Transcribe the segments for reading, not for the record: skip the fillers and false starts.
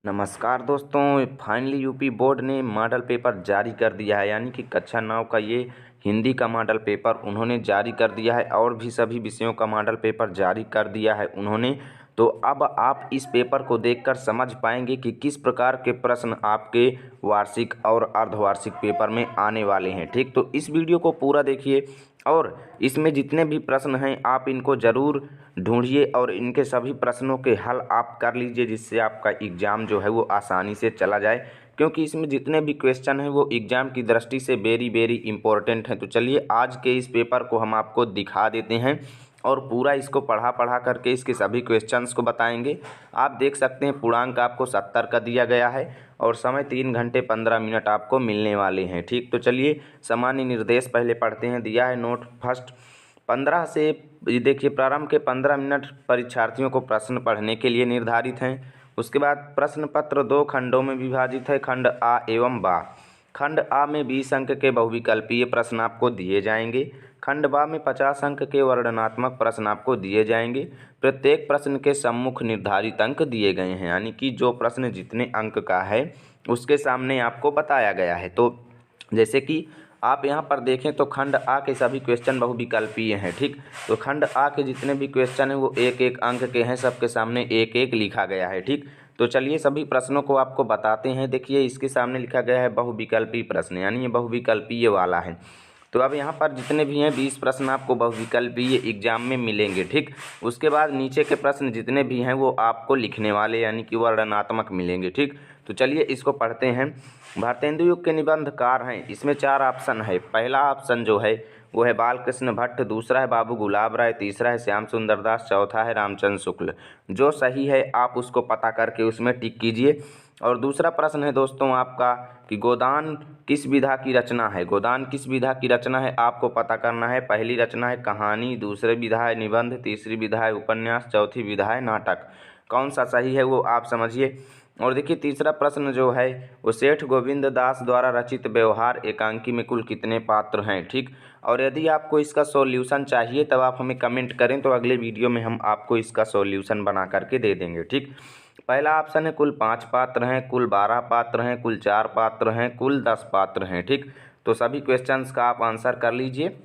नमस्कार दोस्तों, finally UP board ने मॉडल पेपर जारी कर दिया है। यानी कि कक्षा 9 का ये हिंदी का मॉडल पेपर उन्होंने जारी कर दिया है और भी सभी विषयों का मॉडल पेपर जारी कर दिया है उन्होंने। तो अब आप इस पेपर को देखकर समझ पाएंगे कि किस प्रकार के प्रश्न आपके वार्षिक और अर्धवार्षिक पेपर में आने वाले हैं। ठीक, तो इस वीडियो को पूरा देखिए और इसमें जितने भी प्रश्न हैं आप इनको ज़रूर ढूंढिए और इनके सभी प्रश्नों के हल आप कर लीजिए, जिससे आपका एग्ज़ाम जो है वो आसानी से चला जाए। क्योंकि इसमें जितने भी क्वेश्चन हैं वो एग्ज़ाम की दृष्टि से वेरी वेरी इंपॉर्टेंट हैं। तो चलिए आज के इस पेपर को हम आपको दिखा देते हैं और पूरा इसको पढ़ा करके इसके सभी क्वेश्चंस को बताएंगे। आप देख सकते हैं पूर्णांक आपको 70 का दिया गया है और समय 3 घंटे 15 मिनट आपको मिलने वाले हैं। ठीक, तो चलिए सामान्य निर्देश पहले पढ़ते हैं। दिया है नोट फर्स्ट 15 से ये देखिए प्रारंभ के 15 मिनट परीक्षार्थियों को प्रश्न पढ़ने के लिए निर्धारित हैं। उसके बाद प्रश्न पत्र 2 खंडों में विभाजित है, खंड आ एवं बा। खंड आ में 20 अंक के बहुविकल्पीय प्रश्न आपको दिए जाएंगे। खंड बा में 50 अंक के वर्णनात्मक प्रश्न आपको दिए जाएंगे। प्रत्येक प्रश्न के सम्मुख निर्धारित अंक दिए गए हैं, यानी कि जो प्रश्न जितने अंक का है उसके सामने आपको बताया गया है। तो जैसे कि आप यहाँ पर देखें तो खंड आ के सभी क्वेश्चन बहुविकल्पीय हैं। ठीक, तो खंड आ के जितने भी क्वेश्चन हैं वो एक एक अंक के हैं, सबके सामने एक एक लिखा गया है। ठीक, तो चलिए सभी प्रश्नों को आपको बताते हैं। देखिए इसके सामने लिखा गया है बहुविकल्पीय प्रश्न, यानी ये बहुविकल्पीय वाला है। तो अब यहाँ पर जितने भी हैं 20 प्रश्न आपको बहुविकल्पीय एग्जाम में मिलेंगे। ठीक, उसके बाद नीचे के प्रश्न जितने भी हैं वो आपको लिखने वाले यानी कि वर्णनात्मक मिलेंगे। ठीक, तो चलिए इसको पढ़ते हैं। भारतेंदु युग के निबंधकार हैं, इसमें 4 ऑप्शन है। पहला ऑप्शन जो है वो है बालकृष्ण भट्ट, दूसरा है बाबू गुलाब राय, तीसरा है श्याम सुंदर दास, चौथा है रामचंद्र शुक्ल। जो सही है आप उसको पता करके उसमें टिक कीजिए। और दूसरा प्रश्न है दोस्तों आपका कि गोदान किस विधा की रचना है। गोदान किस विधा की रचना है आपको पता करना है। पहली रचना है कहानी, दूसरी विधा है निबंध, तीसरी विधा है उपन्यास, चौथी विधा है नाटक। कौन सा सही है वो आप समझिए। और देखिए तीसरा प्रश्न जो है वो सेठ गोविंद दास द्वारा रचित व्यवहार एकांकी में कुल कितने पात्र हैं। ठीक, और यदि आपको इसका सॉल्यूशन चाहिए तब आप हमें कमेंट करें, तो अगले वीडियो में हम आपको इसका सॉल्यूशन बना करके दे देंगे। ठीक, पहला ऑप्शन है कुल 5 पात्र हैं, कुल 12 पात्र हैं, कुल 4 पात्र हैं, कुल 10 पात्र हैं। ठीक, तो सभी क्वेश्चंस का आप आंसर कर लीजिए,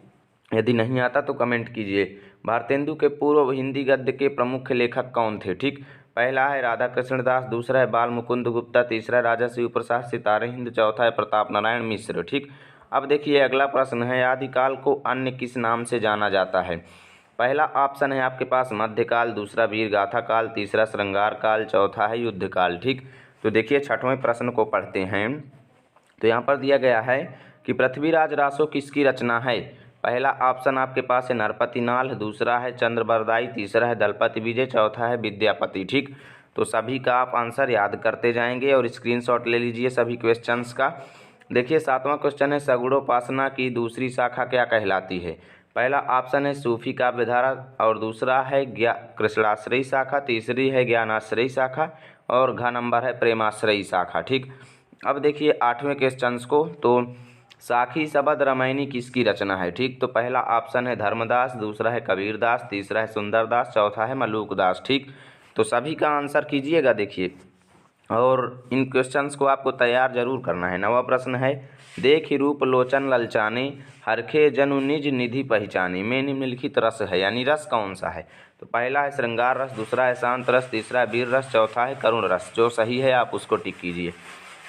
यदि नहीं आता तो कमेंट कीजिए। भारतेंदु के पूर्व हिंदी गद्य के प्रमुख लेखक कौन थे। ठीक, पहला है राधा कृष्ण दास, दूसरा है बाल मुकुंद गुप्ता, तीसरा है राजा शिव प्रसाद सितारे हिंद, चौथा है प्रताप नारायण मिश्र। ठीक, अब देखिए अगला प्रश्न है आदिकाल को अन्य किस नाम से जाना जाता है। पहला ऑप्शन है आपके पास मध्यकाल, दूसरा वीर गाथा काल, तीसरा श्रृंगार काल, चौथा है युद्ध काल। ठीक, तो देखिए छठवें प्रश्न को पढ़ते हैं। तो यहाँ पर दिया गया है कि पृथ्वीराज रासो किसकी रचना है। पहला ऑप्शन आपके पास है नरपति नाल, दूसरा है चंद्रबरदाई, तीसरा है दलपति विजय, चौथा है विद्यापति। ठीक, तो सभी का आप आंसर याद करते जाएंगे और स्क्रीनशॉट ले लीजिए सभी क्वेश्चंस का। देखिए 7वां क्वेश्चन है सगुणोपासना की दूसरी शाखा क्या कहलाती है। पहला ऑप्शन है सूफी काव्यधारा और दूसरा है कृष्णाश्रयी शाखा, तीसरी है ज्ञानाश्रयी शाखा और घ नंबर है प्रेमाश्रयी शाखा। ठीक, अब देखिए 8वें क्वेश्चंस को, तो साखी शबद रामायणी किसकी रचना है। ठीक, तो पहला ऑप्शन है धर्मदास, दूसरा है कबीरदास, तीसरा है सुंदरदास, चौथा है मलूकदास। ठीक, तो सभी का आंसर कीजिएगा देखिए, और इन क्वेश्चंस को आपको तैयार जरूर करना है। 9वां प्रश्न है देखि रूप लोचन ललचाने, हरखे जनु निज निधि पहचाने में निम्नलिखित रस है, यानी रस कौन सा है। तो पहला है श्रृंगार रस, दूसरा है शांत रस, तीसरा है वीर रस, चौथा है करुण रस। जो सही है आप उसको टिक कीजिए।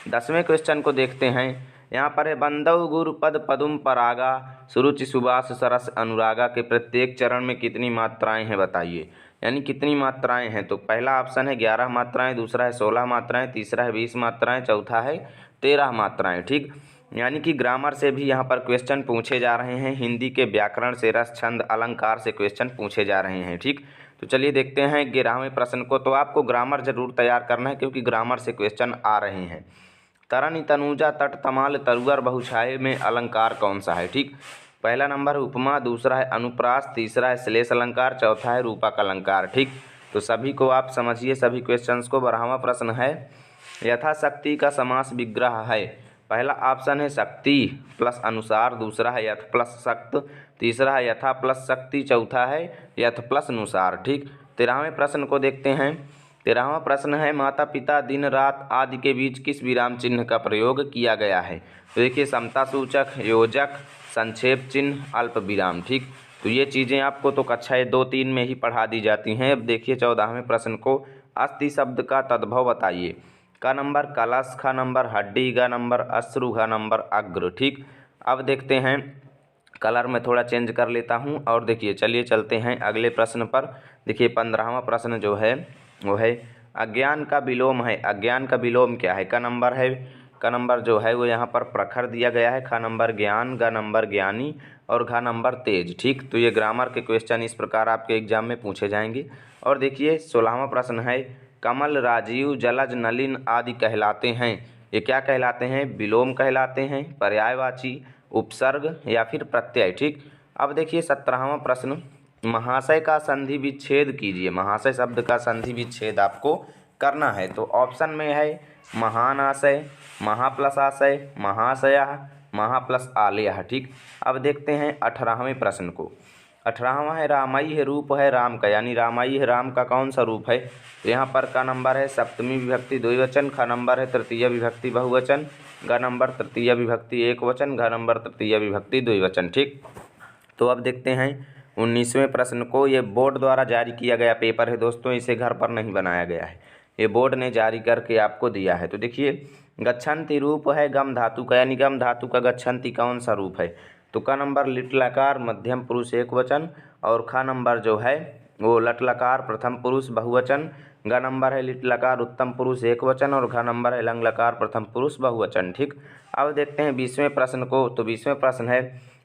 10वें क्वेश्चन को देखते हैं। यहाँ पर है बंदव गुरु पद पदुम परागा, सुरुचि सुबास सरस अनुरागा के प्रत्येक चरण में कितनी मात्राएं हैं बताइए, यानी कितनी मात्राएं हैं। तो पहला ऑप्शन है 11 मात्राएं, दूसरा है 16 मात्राएं, तीसरा है 20 मात्राएं, चौथा है 13 मात्राएं। ठीक, यानी कि ग्रामर से भी यहाँ पर क्वेश्चन पूछे जा रहे हैं, हिंदी के व्याकरण से, रस छंद अलंकार से क्वेश्चन पूछे जा रहे हैं। ठीक, तो चलिए देखते हैं 11वें प्रश्न को। तो आपको ग्रामर जरूर तैयार करना है क्योंकि ग्रामर से क्वेश्चन आ रहे हैं। तरनि तनुजा तट तमाल तरुअर बहुछाये में अलंकार कौन सा है। ठीक, पहला नंबर है उपमा, दूसरा है अनुप्रास, तीसरा है श्लेष अलंकार, चौथा है रूपक अलंकार। ठीक, तो सभी को आप समझिए सभी क्वेश्चंस को। 12वां प्रश्न है यथाशक्ति का समास विग्रह है। पहला ऑप्शन है शक्ति प्लस अनुसार, दूसरा है यथ प्लस शक्त, तीसरा है यथा प्लस शक्ति, चौथा है यथ प्लस अनुसार। ठीक, 13वें प्रश्न को देखते हैं। 13वां प्रश्न है माता पिता दिन रात आदि के बीच किस विराम चिन्ह का प्रयोग किया गया है। तो देखिए समता सूचक, योजक, संक्षेप चिन्ह, अल्प विराम। ठीक, तो ये चीज़ें आपको तो कक्षा 2-3 में ही पढ़ा दी जाती हैं। अब देखिए 14वें प्रश्न को, अस्थि शब्द का तद्भव बताइए। का नंबर कलश, खा नंबर हड्डी, गा नंबर अश्रु, घा नंबर अग्र। ठीक, अब देखते हैं, कलर में थोड़ा चेंज कर लेता हूं और देखिए चलिए चलते हैं अगले प्रश्न पर। देखिए 15वां प्रश्न जो है वो है अज्ञान का विलोम है। अज्ञान का विलोम क्या है। का नंबर है, का नंबर जो है वो यहाँ पर प्रखर दिया गया है, खा नंबर ज्ञान, गा नंबर ज्ञानी और घा नंबर तेज। ठीक, तो ये ग्रामर के क्वेश्चन इस प्रकार आपके एग्जाम में पूछे जाएंगे। और देखिए 16वां प्रश्न है कमल, राजीव, जलज, नलिन आदि कहलाते हैं। ये क्या कहलाते हैं। विलोम कहलाते हैं, पर्यायवाची, उपसर्ग या फिर प्रत्यय। ठीक, अब देखिए 17वां प्रश्न, महाशय का संधि विच्छेद कीजिए। महाशय शब्द का संधि विच्छेद आपको करना है। तो ऑप्शन में है महानाशय, महा प्लस आशय, महाशयः, महा प्लस आलयः। ठीक, अब देखते हैं 18वें प्रश्न को। 18वां है रामई है रूप है राम का, यानी रामई है राम का कौन सा रूप है। तो यहाँ पर का नंबर है सप्तमी विभक्ति द्विवचन, खा नंबर है तृतीय विभक्ति बहुवचन, ग नंबर तृतीय विभक्ति एकवचन, घ नंबर तृतीय विभक्ति द्विवचन। ठीक, तो अब देखते हैं 19वें प्रश्न को। ये बोर्ड द्वारा जारी किया गया पेपर है दोस्तों, इसे घर पर नहीं बनाया गया है, ये बोर्ड ने जारी करके आपको दिया है। तो देखिए गच्छन्ति रूप है गम धातु का, यानी गम धातु का गच्छन्ति कौन सा रूप है। तो का नंबर लिट लकार मध्यम पुरुष एकवचन और खा नंबर जो है वो लट लकार प्रथम पुरुष बहुवचन, ग नंबर है लिट लकार उत्तम पुरुष एकवचन और घ नंबर है लंग लकार प्रथम पुरुष बहुवचन। ठीक, अब देखते हैं 20वें प्रश्न को। तो 20वें प्रश्न है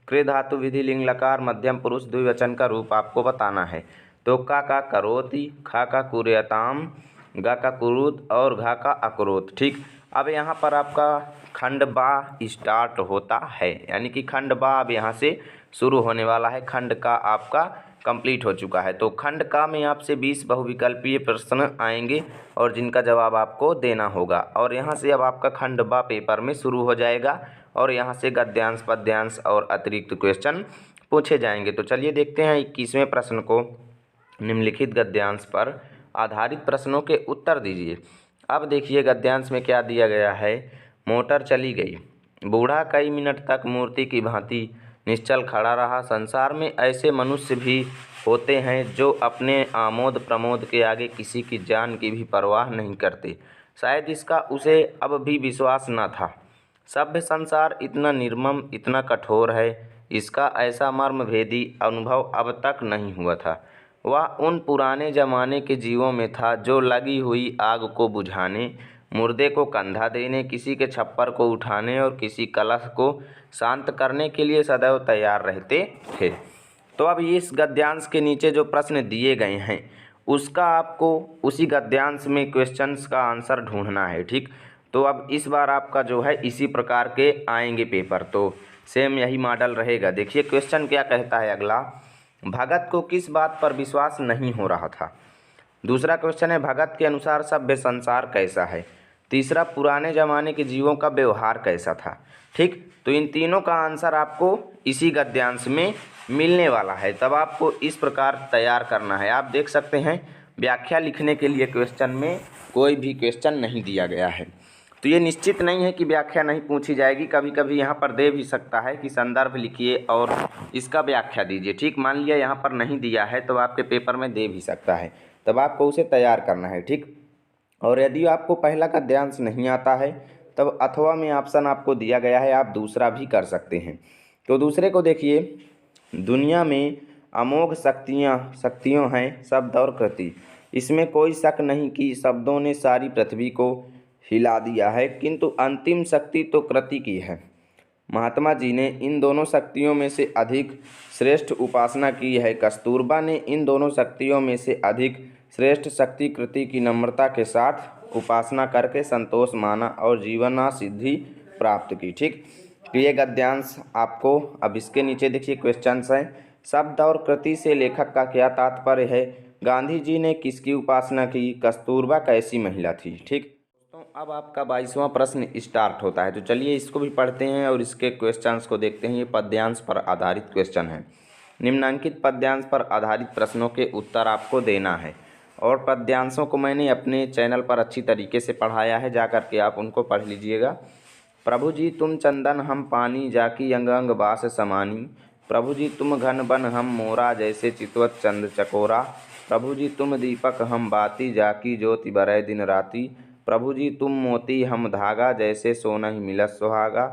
कृ धातु विधि लिंग लकार मध्यम पुरुष द्विवचन का रूप आपको बताना है। तो का करोति, खा का कुर्यताम, गा का कुरुत और घा का अकुरुत। ठीक, अब यहाँ पर आपका खंड बा स्टार्ट होता है, यानी कि खंड बा अब यहाँ से शुरू होने वाला है। खंड का आपका कंप्लीट हो चुका है। तो खंड का में आपसे 20 बहुविकल्पीय प्रश्न आएंगे और जिनका जवाब आपको देना होगा। और यहाँ से अब आपका खंड बा पेपर में शुरू हो जाएगा और यहाँ से गद्यांश, पद्यांश और अतिरिक्त क्वेश्चन पूछे जाएंगे। तो चलिए देखते हैं 21वें प्रश्न को। निम्नलिखित गद्यांश पर आधारित प्रश्नों के उत्तर दीजिए। अब देखिए गद्यांश में क्या दिया गया है। मोटर चली गई, बूढ़ा कई मिनट तक मूर्ति की भांति निश्चल खड़ा रहा। संसार में ऐसे मनुष्य भी होते हैं जो अपने आमोद प्रमोद के आगे किसी की जान की भी परवाह नहीं करते। शायद इसका उसे अब भी विश्वास न था। सभ्य संसार इतना निर्मम, इतना कठोर है, इसका ऐसा मर्मभेदी अनुभव अब तक नहीं हुआ था। वह उन पुराने जमाने के जीवों में था जो लगी हुई आग को बुझाने, मुर्दे को कंधा देने, किसी के छप्पर को उठाने और किसी कलह को शांत करने के लिए सदैव तैयार रहते थे। तो अब इस गद्यांश के नीचे जो प्रश्न दिए गए हैं उसका आपको उसी गद्यांश में क्वेश्चंस का आंसर ढूंढना है। ठीक, तो अब इस बार आपका जो है इसी प्रकार के आएंगे पेपर, तो सेम यही मॉडल रहेगा। देखिए क्वेश्चन क्या कहता है अगला, भगत को किस बात पर विश्वास नहीं हो रहा था। दूसरा क्वेश्चन है भगत के अनुसार सभ्य संसार कैसा है। तीसरा पुराने ज़माने के जीवों का व्यवहार कैसा था। ठीक, तो इन तीनों का आंसर आपको इसी गद्यांश में मिलने वाला है। तब आपको इस प्रकार तैयार करना है। आप देख सकते हैं व्याख्या लिखने के लिए क्वेश्चन में कोई भी क्वेश्चन नहीं दिया गया है। तो ये निश्चित नहीं है कि व्याख्या नहीं पूछी जाएगी, कभी कभी यहाँ पर दे भी सकता है कि संदर्भ लिखिए और इसका व्याख्या दीजिए। ठीक, मान लिया यहाँ पर नहीं दिया है तो आपके पेपर में दे भी सकता है, तब आपको उसे तैयार करना है। ठीक, और यदि आपको पहला गद्यांश नहीं आता है तब अथवा में ऑप्शन आपको दिया गया है, आप दूसरा भी कर सकते हैं। तो दूसरे को देखिए, दुनिया में अमोघ शक्तियों हैं शब्द और कृति, इसमें कोई शक नहीं कि शब्दों ने सारी पृथ्वी को हिला दिया है, किंतु अंतिम शक्ति तो कृति की है। महात्मा जी ने इन दोनों शक्तियों में से अधिक श्रेष्ठ उपासना की है। कस्तूरबा ने इन दोनों शक्तियों में से अधिक श्रेष्ठ शक्ति कृति की नम्रता के साथ उपासना करके संतोष माना और जीवना सिद्धि प्राप्त की। ठीक, तो ये गद्यांश आपको अब इसके नीचे देखिए क्वेश्चंस हैं। शब्द और कृति से लेखक का क्या तात्पर्य है। गांधी जी ने किसकी उपासना की। कस्तूरबा कैसी महिला थी। ठीक, तो अब आपका 22वां प्रश्न स्टार्ट होता है। तो चलिए इसको भी पढ़ते हैं और इसके क्वेश्चंस को देखते हैं। ये पद्यांश पर आधारित क्वेश्चन है। निम्नांकित पद्यांश पर आधारित प्रश्नों के उत्तर आपको देना है और पद्यांशों को मैंने अपने चैनल पर अच्छी तरीके से पढ़ाया है, जा कर के आप उनको पढ़ लीजिएगा। प्रभु जी तुम चंदन हम पानी, जाकी अंग अंग बास समानी। प्रभु जी तुम घन बन हम मोरा, जैसे चितवत चंद चकोरा। प्रभु जी तुम दीपक हम बाती, जाकी ज्योति बरय दिन राती। प्रभु जी तुम मोती हम धागा, जैसे सोनहि मिलत सुहागा।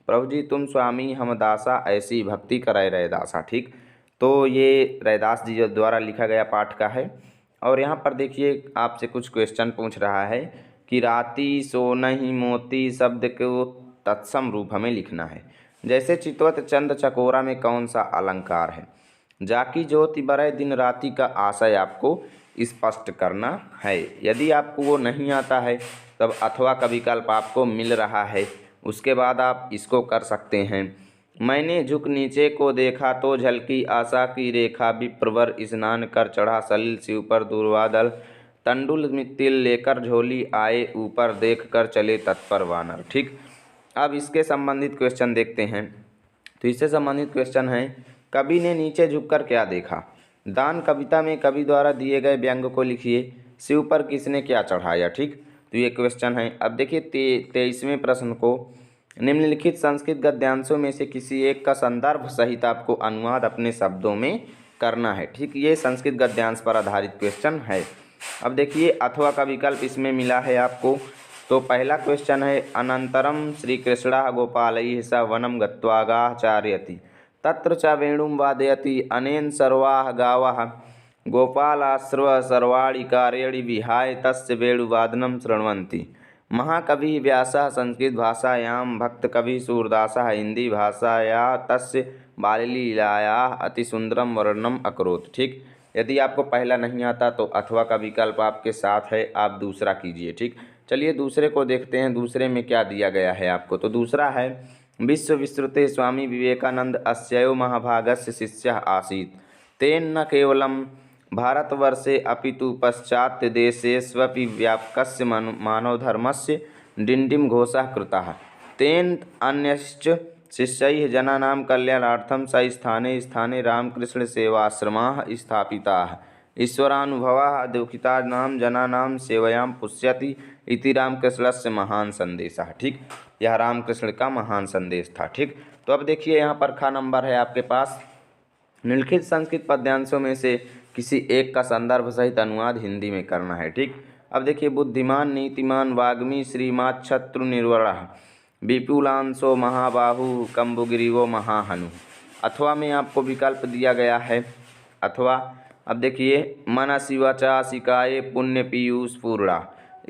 प्रभु जी तुम स्वामी हम दासा, ऐसी भक्ति करय रैदासा। ठीक, तो ये रैदास जी द्वारा लिखा गया पाठ का है। और यहाँ पर देखिए आपसे कुछ क्वेश्चन पूछ रहा है कि राती सोनहि मोती शब्द को तत्सम रूप हमें लिखना है। जैसे चितवत चंद चकोरा में कौन सा अलंकार है। जाकी ज्योति बरय दिन राति का आशय आपको स्पष्ट करना है। यदि आपको वो नहीं आता है तब अथवा का विकल्प आपको मिल रहा है, उसके बाद आप इसको कर सकते हैं। मैंने झुक नीचे को देखा तो झलकी आशा की रेखा, विप्रवर स्नान कर चढ़ा सलिल शिव पर दुर्वादल। तंडुल तिल लेकर झोली आए ऊपर, देख कर चले तत्पर वानर। ठीक, अब इसके संबंधित क्वेश्चन देखते हैं। तो इससे संबंधित क्वेश्चन है, कवि ने नीचे झुककर क्या देखा। दान कविता में कवि द्वारा दिए गए व्यंग को लिखिए। शिव पर किसने क्या चढ़ाया। ठीक, तो ये क्वेश्चन है। अब देखिए 23वें प्रश्न को, निम्नलिखित संस्कृत गद्यांशों में से किसी एक का संदर्भ सहित आपको अनुवाद अपने शब्दों में करना है। ठीक, ये संस्कृत गद्यांश पर आधारित क्वेश्चन है। अब देखिए अथवा का विकल्प इसमें मिला है आपको। तो पहला क्वेश्चन है, अनंतरम श्री कृष्णः गोपालैः स वनं गत्वा गाः चारयति, तत्र च वेणुं वादयति, अनेन सर्वाः गावः गोपालाश्रवः सर्वाणि कार्याणि विहाय तस्य वेणुवादनं शृण्वन्ति। महाकवि व्यासः संस्कृत भाषायां, भक्तकवि सूरदासः हिंदी भाषाया तस्य बाललीलायाः अतिसुंदरम वर्णनम अकरोत्। ठीक, यदि आपको पहला नहीं आता तो अथवा का विकल्प आपके साथ है, आप दूसरा कीजिए। ठीक, चलिए दूसरे को देखते हैं, दूसरे में क्या दिया गया है आपको। तो दूसरा है, विश्व विश्रुते स्वामी विवेकानंद अस्यैव महाभागस्य शिष्यः आसीत्, तेन न केवलं भारतवर्षे अपितु पश्चात्य देशेष्वपि व्यापकस्य मानवधर्मस्य डिण्डिम घोषः कृतः। तेन अन्यश्च शिष्यैः जनानां कल्याणार्थं स स्थाने स्थाने रामकृष्ण सेवाश्रमाः स्थापिताः। ईश्वरानुभवः दुःखितानां जनानां सेवयां पुष्यति इति रामकृष्णस्य महान संदेशः। ठीक, यह रामकृष्ण का महान संदेश था। ठीक, तो अब देखिए यहाँ पर खा नंबर है आपके पास, निम्नलिखित संस्कृत पद्यांशों में से किसी एक का संदर्भ सहित अनुवाद हिंदी में करना है। ठीक, अब देखिए बुद्धिमान नीतिमान वाग्मी श्रीमात् शत्रु निर्वरः, विपुलांशो महाबाहु कंबुगिरिवो महाहनु। अथवा में आपको विकल्प दिया गया है अथवा। अब देखिए मनसि वचा सिकाये पुण्य पीयूष पूर्णा,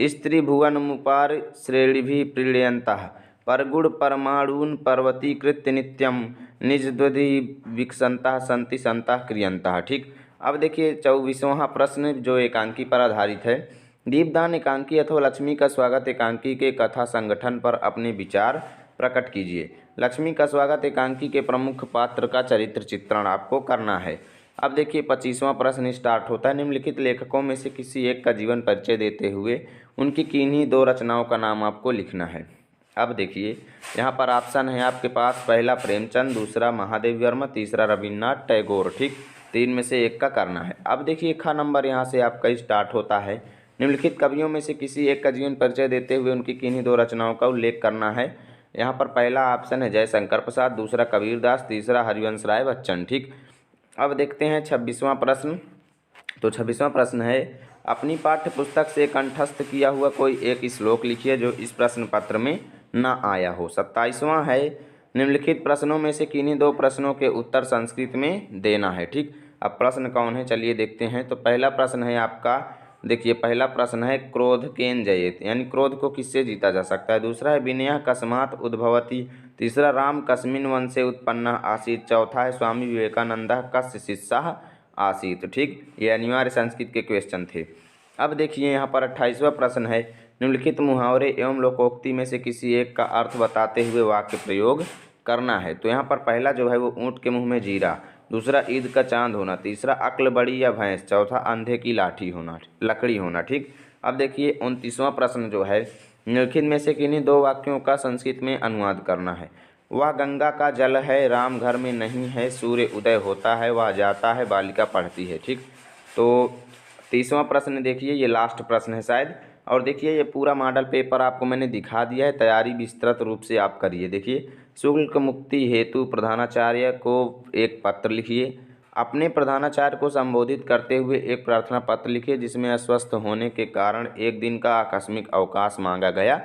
स्त्री भुवन मुपार श्रेणिभिः प्रीडयन्तः, परगुण परमाणून् पर्वतीकृत्य नित्यं, निजद्वधि विकसन्तः सन्ति सन्तः क्रियन्तः। ठीक, अब देखिए 24वां प्रश्न जो एकांकी पर आधारित है। दीपदान एकांकी अथवा लक्ष्मी का स्वागत एकांकी के कथा संगठन पर अपने विचार प्रकट कीजिए। लक्ष्मी का स्वागत एकांकी के प्रमुख पात्र का चरित्र चित्रण आपको करना है। अब देखिए 25वां प्रश्न स्टार्ट होता है, निम्नलिखित लेखकों में से किसी एक का जीवन परिचय देते हुए उनकी किन्हीं दो रचनाओं का नाम आपको लिखना है। अब देखिए यहाँ पर ऑप्शन है आपके पास, पहला प्रेमचंद, दूसरा महादेव वर्मा, तीसरा रविन्द्रनाथ टैगोर। ठीक, तीन में से एक का करना है। अब देखिए खा नंबर यहाँ से आपका स्टार्ट होता है, निम्नलिखित कवियों में से किसी एक का जीवन परिचय देते हुए उनकी किन्हीं दो रचनाओं का उल्लेख करना है। यहाँ पर पहला ऑप्शन है जयशंकर प्रसाद, दूसरा कबीरदास, तीसरा हरिवंश राय बच्चन। ठीक, अब देखते हैं 26वां प्रश्न। तो 26वां प्रश्न है, अपनी पाठ्य पुस्तक से कंठस्थ किया हुआ कोई एक श्लोक लिखिए जो इस प्रश्न पत्र में न आया हो। 27वां है, निम्नलिखित प्रश्नों में से किन्हीं दो प्रश्नों के उत्तर संस्कृत में देना है। ठीक, अब प्रश्न कौन है चलिए देखते हैं। तो पहला प्रश्न है आपका, देखिए पहला प्रश्न है क्रोध केन जयेत, यानी क्रोध को किससे जीता जा सकता है। दूसरा है विनयः कस्मात् उद्भवति, तीसरा राम कस्मिन् वंशे उत्पन्नः आसीत्, चौथा है स्वामी विवेकानंदः कस्य शिष्यः आसीत्। ठीक, ये अनिवार्य संस्कृत के क्वेश्चन थे। अब देखिए यहाँ पर 28वां प्रश्न है, निम्नलिखित मुहावरे एवं लोकोक्ति में से किसी एक का अर्थ बताते हुए वाक्य प्रयोग करना है। तो यहाँ पर पहला जो है वो ऊँट के मुँह में जीरा, दूसरा ईद का चांद होना, तीसरा अक्ल बड़ी या भैंस, चौथा अंधे की लाठी होना, लकड़ी होना। ठीक, अब देखिए 29वां प्रश्न जो है, निम्नलिखित में से किन्हीं दो वाक्यों का संस्कृत में अनुवाद करना है। वह गंगा का जल है, राम घर में नहीं है, सूर्य उदय होता है, वह जाता है, बालिका पढ़ती है। ठीक, तो 30वां प्रश्न देखिए, ये लास्ट प्रश्न है शायद। और देखिए ये पूरा मॉडल पेपर आपको मैंने दिखा दिया है, तैयारी विस्तृत रूप से आप करिए। देखिए, शुल्क मुक्ति हेतु प्रधानाचार्य को एक पत्र लिखिए। अपने प्रधानाचार्य को संबोधित करते हुए एक प्रार्थना पत्र लिखिए जिसमें अस्वस्थ होने के कारण एक दिन का आकस्मिक अवकाश मांगा गया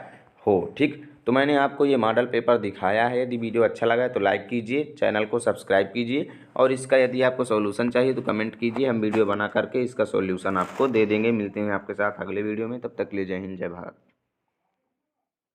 हो। ठीक, तो मैंने आपको ये मॉडल पेपर दिखाया है। यदि वीडियो अच्छा लगा है तो लाइक कीजिए, चैनल को सब्सक्राइब कीजिए, और इसका यदि आपको सॉल्यूशन चाहिए तो कमेंट कीजिए, हम वीडियो बना करके इसका सॉल्यूशन आपको दे देंगे। मिलते हैं आपके साथ अगले वीडियो में, तब तक के लिए जय हिंद, जय भारत।